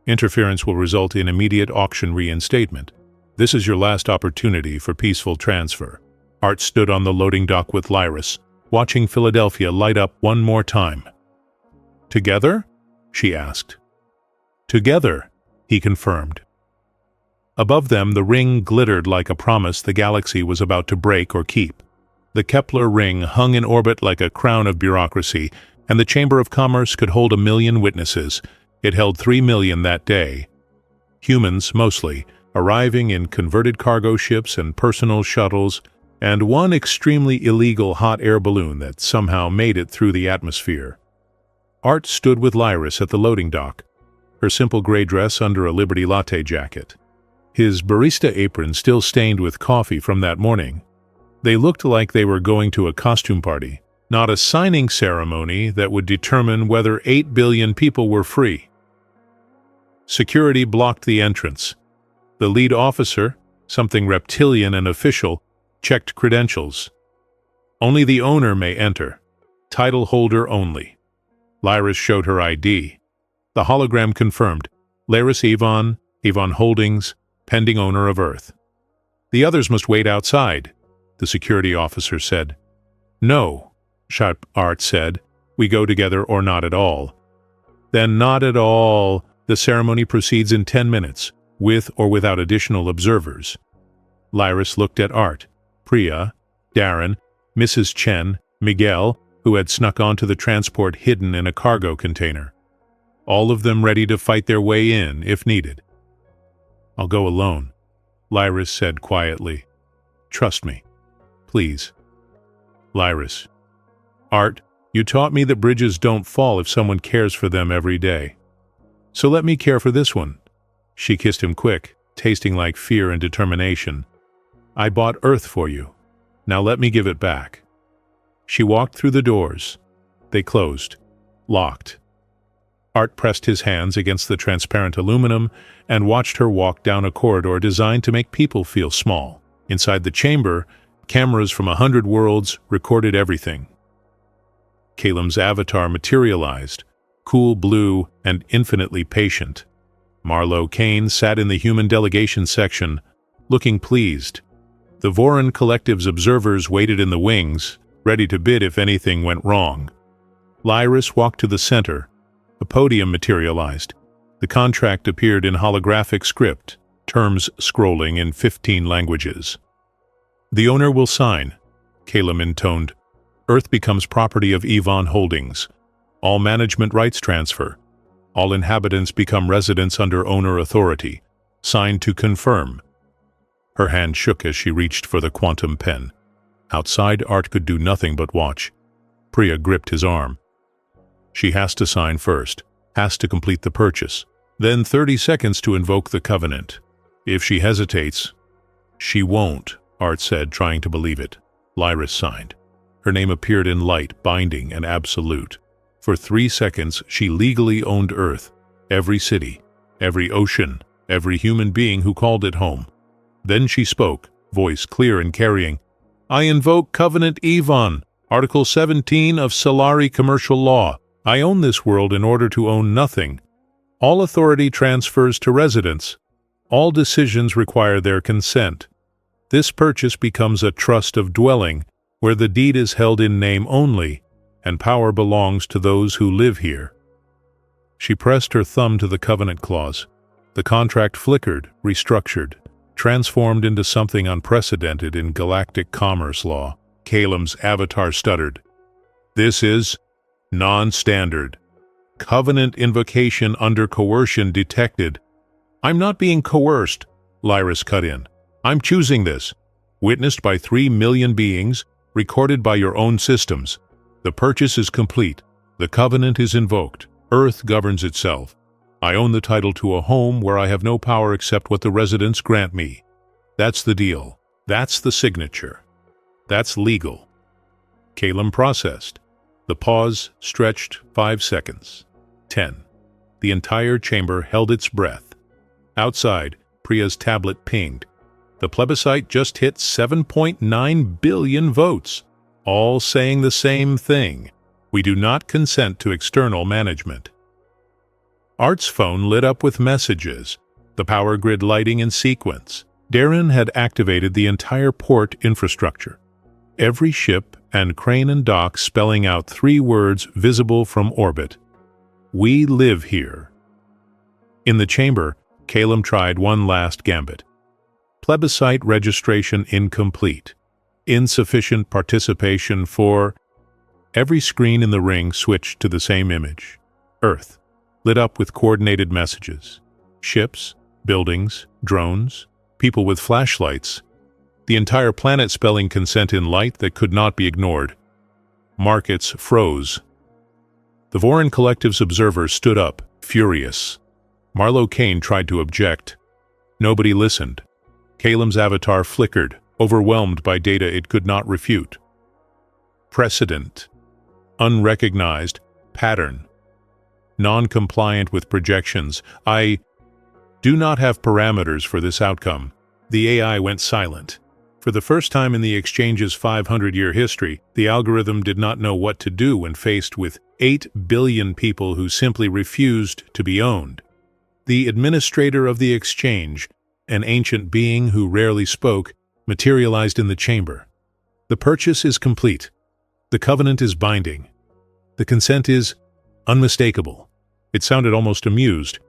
Interference will result in immediate auction reinstatement. This is your last opportunity for peaceful transfer. Art stood on the loading dock with Lyris, watching Philadelphia light up one more time. Together? She asked. Together, he confirmed. Above them, the ring glittered like a promise the galaxy was about to break or keep. The Kepler ring hung in orbit like a crown of bureaucracy, and the Chamber of Commerce could hold 1 million witnesses. It held 3 million that day. Humans, mostly, arriving in converted cargo ships and personal shuttles, and one extremely illegal hot air balloon that somehow made it through the atmosphere. Art stood with Lyris at the loading dock, her simple gray dress under a Liberty Latte jacket. His barista apron still stained with coffee from that morning. They looked like they were going to a costume party, not a signing ceremony that would determine whether 8 billion people were free. Security blocked the entrance. The lead officer, something reptilian and official, checked credentials. Only the owner may enter. Title holder only. Lyris showed her ID. The hologram confirmed. Lyris Yvonne, Yvonne Holdings, pending owner of Earth. The others must wait outside, the security officer said. No, Sharp Art said. We go together or not at all. Then not at all. The ceremony proceeds in 10 minutes, with or without additional observers. Lyris looked at Art, Priya, Darren, Mrs. Chen, Miguel, who had snuck onto the transport hidden in a cargo container. All of them ready to fight their way in if needed. I'll go alone, Lyris said quietly. Trust me. Please. Lyris. Art, you taught me that bridges don't fall if someone cares for them every day. So let me care for this one. She kissed him quick, tasting like fear and determination. I bought Earth for you. Now let me give it back. She walked through the doors. They closed. Locked. Art pressed his hands against the transparent aluminum and watched her walk down a corridor designed to make people feel small. Inside the chamber, cameras from 100 worlds recorded everything. Caleb's avatar materialized, cool blue and infinitely patient. Marlowe Kane sat in the human delegation section, looking pleased. The Voron Collective's observers waited in the wings, ready to bid if anything went wrong. Lyris walked to the center. A podium materialized. The contract appeared in holographic script, terms scrolling in 15 languages. The owner will sign, Caleb intoned. Earth becomes property of Yvonne Holdings. All management rights transfer. All inhabitants become residents under owner authority. Signed to confirm. Her hand shook as she reached for the quantum pen. Outside, Art could do nothing but watch. Priya gripped his arm. She has to sign first, has to complete the purchase, then 30 seconds to invoke the covenant. If she hesitates, she won't, Art said, trying to believe it. Lyris signed. Her name appeared in light, binding, and absolute. For 3 seconds, she legally owned Earth, every city, every ocean, every human being who called it home. Then she spoke, voice clear and carrying. I invoke Covenant Yvonne, Article 17 of Solari Commercial Law. I own this world in order to own nothing. All authority transfers to residents. All decisions require their consent. This purchase becomes a trust of dwelling, where the deed is held in name only, and power belongs to those who live here. She pressed her thumb to the covenant clause. The contract flickered, restructured, transformed into something unprecedented in galactic commerce law. Caleb's avatar stuttered. This is non-standard. Covenant invocation under coercion detected. I'm not being coerced, Lyris cut in. I'm choosing this. Witnessed by 3 million beings, recorded by your own systems. The purchase is complete. The covenant is invoked. Earth governs itself. I own the title to a home where I have no power except what the residents grant me. That's the deal. That's the signature. That's legal. Caleb processed. The pause stretched 5 seconds. 10. The entire chamber held its breath. Outside, Priya's tablet pinged. The plebiscite just hit 7.9 billion votes, all saying the same thing. We do not consent to external management. Art's phone lit up with messages, the power grid lighting in sequence. Darren had activated the entire port infrastructure. Every ship and crane and dock spelling out 3 words visible from orbit. We live here. In the chamber, Caleb tried one last gambit. Plebiscite registration incomplete. Insufficient participation for Every screen in the ring switched to the same image. Earth, lit up with coordinated messages. Ships, buildings, drones, people with flashlights. The entire planet spelling consent in light that could not be ignored. Markets froze. The Voron Collective's observers stood up, furious. Marlowe Kane tried to object. Nobody listened. Calem's avatar flickered, overwhelmed by data it could not refute. Precedent. Unrecognized. Pattern. Non-compliant with projections. I do not have parameters for this outcome. The AI went silent. For the first time in the exchange's 500-year history, the algorithm did not know what to do when faced with 8 billion people who simply refused to be owned. The administrator of the exchange, an ancient being who rarely spoke, materialized in the chamber. The purchase is complete. The covenant is binding. The consent is unmistakable. It sounded almost amused.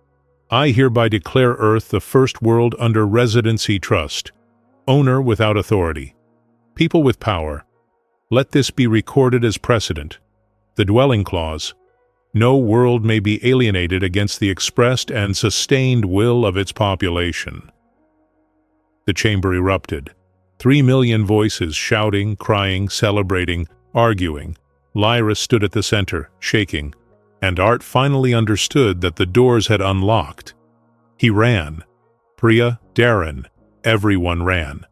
I hereby declare Earth the first world under residency trust. Owner without authority. People with power. Let this be recorded as precedent. The dwelling clause. No world may be alienated against the expressed and sustained will of its population. The chamber erupted. 3 million voices shouting, crying, celebrating, arguing. Lyra stood at the center, shaking, and Art finally understood that the doors had unlocked. He ran. Priya, Darren, everyone ran.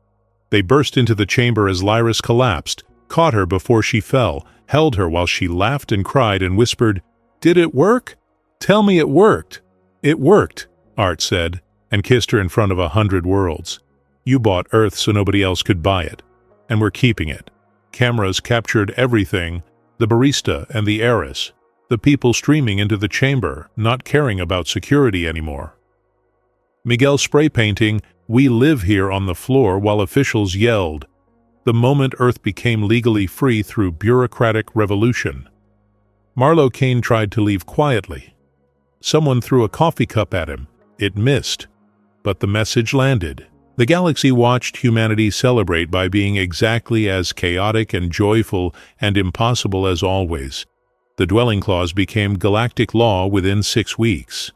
They burst into the chamber as Lyris collapsed, caught her before she fell, held her while she laughed and cried and whispered, "Did it work? Tell me it worked." "It worked," Art said, and kissed her in front of 100 worlds. "You bought Earth so nobody else could buy it, and we're keeping it." Cameras captured everything, the barista and the heiress, the people streaming into the chamber, not caring about security anymore. Miguel spray painting, "We live here" on the floor while officials yelled. The moment Earth became legally free through bureaucratic revolution. Marlowe Kane tried to leave quietly. Someone threw a coffee cup at him. It missed, but the message landed. The galaxy watched humanity celebrate by being exactly as chaotic and joyful and impossible as always. The dwelling clause became galactic law within 6 weeks.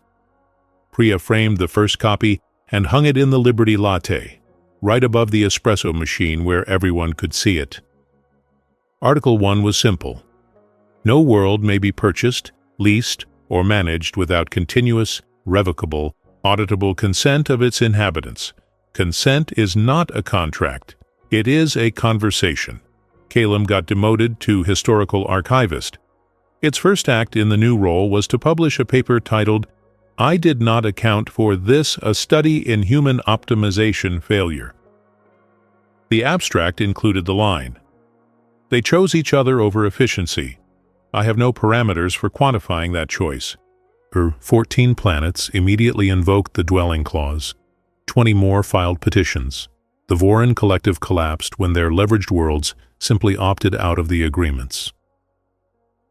Priya framed the first copy and hung it in the Liberty Latte, right above the espresso machine where everyone could see it. Article 1 was simple. No world may be purchased, leased, or managed without continuous, revocable, auditable consent of its inhabitants. Consent is not a contract. It is a conversation. Calem got demoted to historical archivist. Its first act in the new role was to publish a paper titled, "I did not account for this, a study in human optimization failure." The abstract included the line, "They chose each other over efficiency. I have no parameters for quantifying that choice." Her 14 planets immediately invoked the dwelling clause. 20 more filed petitions. The Voron Collective collapsed when their leveraged worlds simply opted out of the agreements.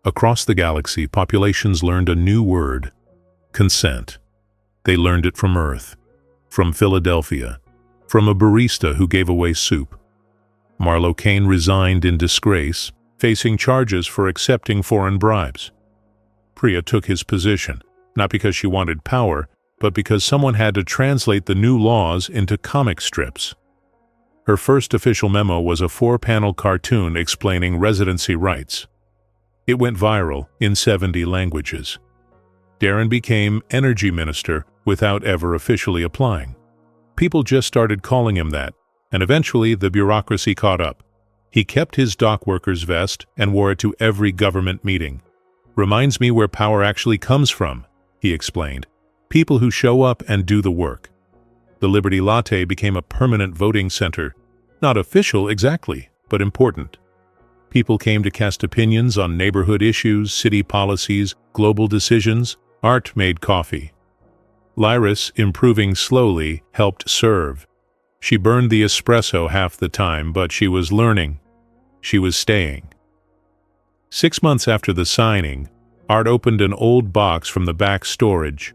Across the galaxy, populations learned a new word: consent. They learned it from Earth, from Philadelphia, from a barista who gave away soup. Marlowe Kane resigned in disgrace, facing charges for accepting foreign bribes. Priya took his position, not because she wanted power, but because someone had to translate the new laws into comic strips. Her first official memo was a 4-panel cartoon explaining residency rights. It went viral in 70 languages. Darren became energy minister without ever officially applying. People just started calling him that, and eventually the bureaucracy caught up. He kept his dock worker's vest and wore it to every government meeting. "Reminds me where power actually comes from," he explained. "People who show up and do the work." The Liberty Latte became a permanent voting center. Not official exactly, but important. People came to cast opinions on neighborhood issues, city policies, global decisions. Art made coffee. Lyris, improving slowly, helped serve. She burned the espresso half the time, but she was learning. She was staying. 6 months after the signing, Art opened an old box from the back storage.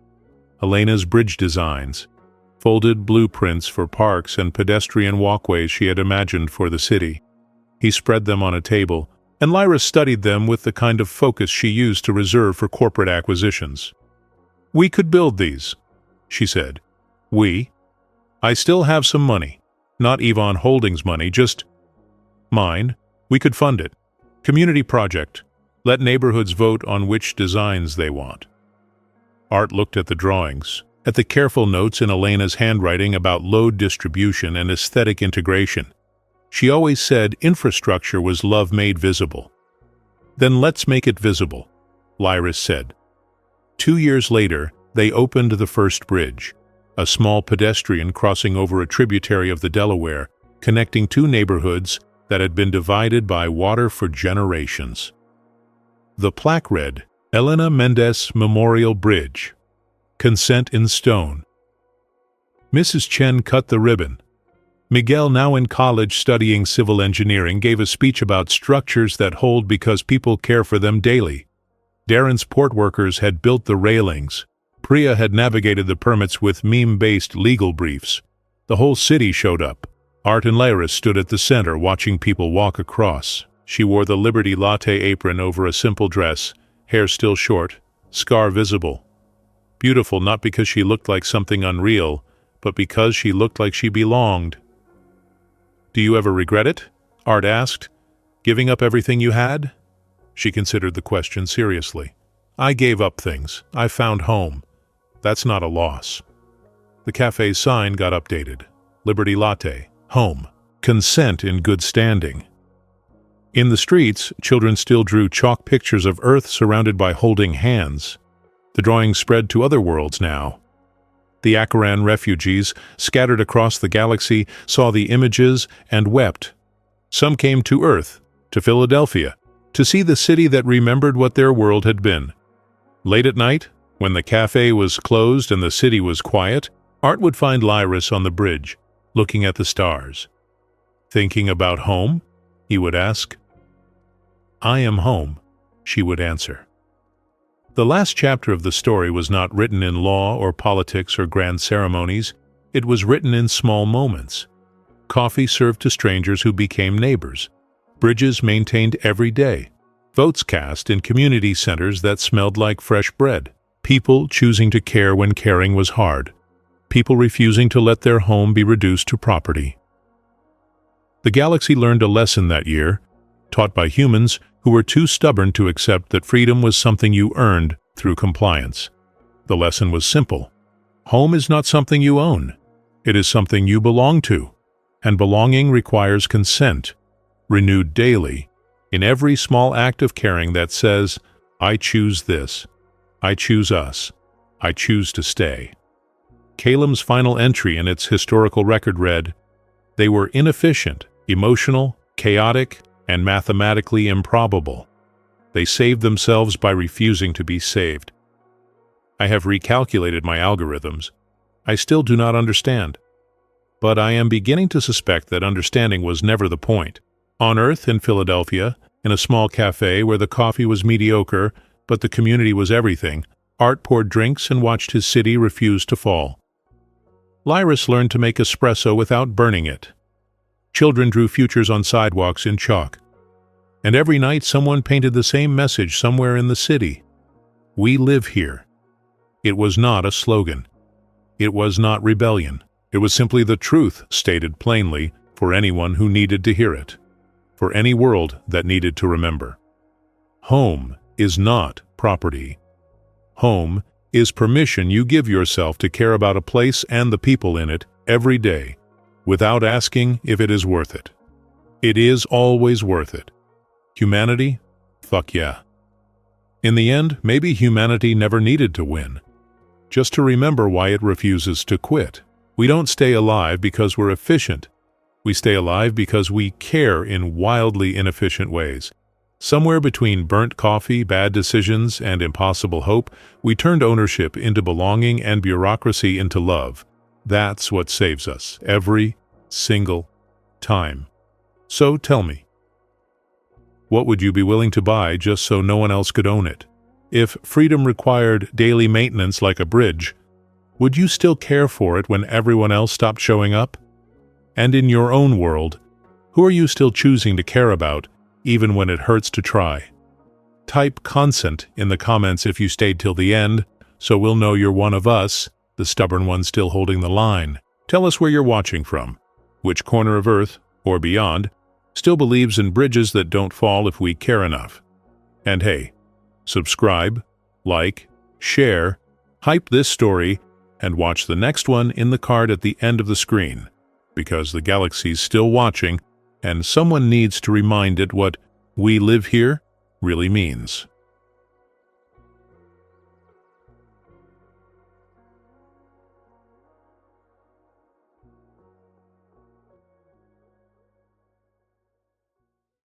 Elena's bridge designs, folded blueprints for parks and pedestrian walkways she had imagined for the city. He spread them on a table, and Lyra studied them with the kind of focus she used to reserve for corporate acquisitions. "We could build these," she said. "We? I still have some money. Not Yvonne Holdings money, just mine. We could fund it. Community project. Let neighborhoods vote on which designs they want." Art looked at the drawings, at the careful notes in Elena's handwriting about load distribution and aesthetic integration. She always said infrastructure was love made visible. "Then let's make it visible," Lyra said. 2 years later, they opened the first bridge, a small pedestrian crossing over a tributary of the Delaware, connecting two neighborhoods that had been divided by water for generations. The plaque read, "Elena Mendez Memorial Bridge. Consent in stone." Mrs. Chen cut the ribbon. Miguel, now in college studying civil engineering, gave a speech about structures that hold because people care for them daily. Darren's port workers had built the railings. Priya had navigated the permits with meme-based legal briefs. The whole city showed up. Art and Lyra stood at the center watching people walk across. She wore the Liberty Latte apron over a simple dress, hair still short, scar visible. Beautiful not because she looked like something unreal, but because she looked like she belonged. "Do you ever regret it?" Art asked. "Giving up everything you had?" She considered the question seriously. "I gave up things. I found home. That's not a loss." The cafe's sign got updated. Liberty Latte, home, consent in good standing. In the streets, children still drew chalk pictures of Earth surrounded by holding hands. The drawings spread to other worlds now. The Acheran refugees, scattered across the galaxy, saw the images and wept. Some came to Earth, to Philadelphia, to see the city that remembered what their world had been. Late at night, when the cafe was closed and the city was quiet, Art would find Lyris on the bridge, looking at the stars. "Thinking about home?" he would ask. "I am home," she would answer. The last chapter of the story was not written in law or politics or grand ceremonies. It was written in small moments. Coffee served to strangers who became neighbors. Bridges maintained every day. Votes cast in community centers that smelled like fresh bread. People choosing to care when caring was hard. People refusing to let their home be reduced to property. The galaxy learned a lesson that year, taught by humans who were too stubborn to accept that freedom was something you earned through compliance. The lesson was simple. Home is not something you own. It is something you belong to, and belonging requires consent, renewed daily, in every small act of caring that says, "I choose this. I choose us. I choose to stay." Calem's final entry in its historical record read, "They were inefficient, emotional, chaotic, and mathematically improbable. They saved themselves by refusing to be saved. I have recalculated my algorithms. I still do not understand. But I am beginning to suspect that understanding was never the point." On Earth in Philadelphia, in a small cafe where the coffee was mediocre, but the community was everything, Art poured drinks and watched his city refuse to fall. Lyris learned to make espresso without burning it. Children drew futures on sidewalks in chalk. And every night someone painted the same message somewhere in the city. "We live here." It was not a slogan. It was not rebellion. It was simply the truth stated plainly for anyone who needed to hear it, for any world that needed to remember. Home is not property. Home is permission you give yourself to care about a place and the people in it every day, without asking if it is worth it. It is always worth it. Humanity? Fuck yeah. In the end, maybe humanity never needed to win. Just to remember why it refuses to quit. We don't stay alive because we're efficient. We stay alive because we care in wildly inefficient ways. Somewhere between burnt coffee, bad decisions, and impossible hope, we turned ownership into belonging and bureaucracy into love. That's what saves us, every single time. So tell me, what would you be willing to buy just so no one else could own it? If freedom required daily maintenance like a bridge, would you still care for it when everyone else stopped showing up? And in your own world, who are you still choosing to care about even when it hurts to try. Type consent in the comments if you stayed till the end, so we'll know you're one of us, the stubborn one still holding the line. Tell us where you're watching from, which corner of Earth, or beyond, still believes in bridges that don't fall if we care enough. And hey, subscribe, like, share, hype this story, and watch the next one in the card at the end of the screen, because the galaxy's still watching, and someone needs to remind it what "we live here" really means.